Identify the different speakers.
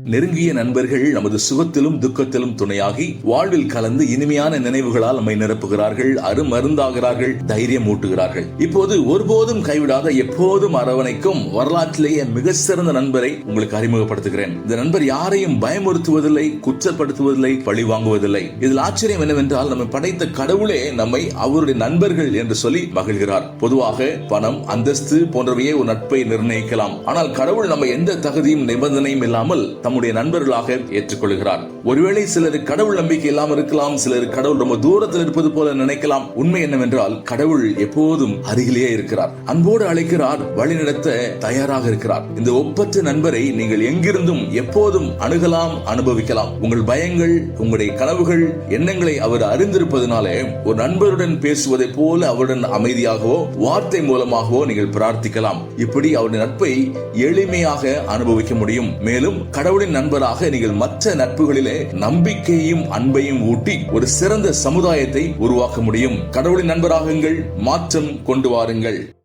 Speaker 1: நெருங்கிய நண்பர்கள் நமது சுகத்திலும் துக்கத்திலும் துணையாகி வாழ்வில் கலந்து இனிமையான நினைவுகளால் நம்மை நிரப்புகிறார்கள், அருமருந்தாகிறார்கள், தைரியம் ஊட்டுகிறார்கள். இப்போது ஒருபோதும் கைவிடாத, எப்போதும் அரவணைக்கும் வரலாற்றிலேயே மிக சிறந்த நண்பரை உங்களுக்கு அறிமுகப்படுத்துகிறேன். இந்த நண்பர் யாரையும் பயமுறுத்துவதில்லை, குற்றப்படுத்துவதில்லை, பழி வாங்குவதில்லை. இதில் ஆச்சரியம் என்னவென்றால், நம்மை படைத்த கடவுளே நம்மை அவருடைய நண்பர்கள் என்று சொல்லி மகிழ்கிறார். பொதுவாக பணம், அந்தஸ்து போன்றவையே ஒரு நட்பை நிர்ணயிக்கலாம். ஆனால் கடவுள் நம்ம எந்த தகுதியும் நிபந்தனையும் இல்லாமல் நம்முடைய நண்பர்களாக ஏற்றுக்கொள்கிறார். ஒருவேளை சிலருக்கு கடவுள் நம்பிக்கை இல்லாமல் இருக்கலாம், சிலருக்கு கடவுள் ரொம்ப தூரத்தில் இருப்பது போல நினைக்கலாம். உண்மை என்னவென்றால், கடவுள் எப்போதும் அருகிலேயே இருக்கிறார், அன்போடு அழைக்கிறார், வழிநடத்த தயாராக இருக்கிறார். இந்த ஒப்பற்ற நண்பரை நீங்கள் எங்கிருந்தும் எப்போதும் அணுகலாம், அனுபவிக்கலாம். உங்கள் பயங்கள், உங்களுடைய கனவுகள், எண்ணங்களை அவர் அறிந்திருப்பதனாலே ஒரு நண்பருடன் பேசுவதை போல அவருடன் அமைதியாகவோ வார்த்தை மூலமாகவோ நீங்கள் பிரார்த்திக்கலாம். இப்படி அவருடைய நட்பை எளிமையாக அனுபவிக்க முடியும். மேலும் கடவுளின் நண்பராக நீங்கள் மற்ற நட்புகளிலே நம்பிக்கையும் அன்பையும் ஊட்டி ஒரு சிறந்த சமுதாயத்தை உருவாக்க முடியும். கடவுளின் நண்பராகுங்கள், மாற்றம் கொண்டு வாருங்கள்.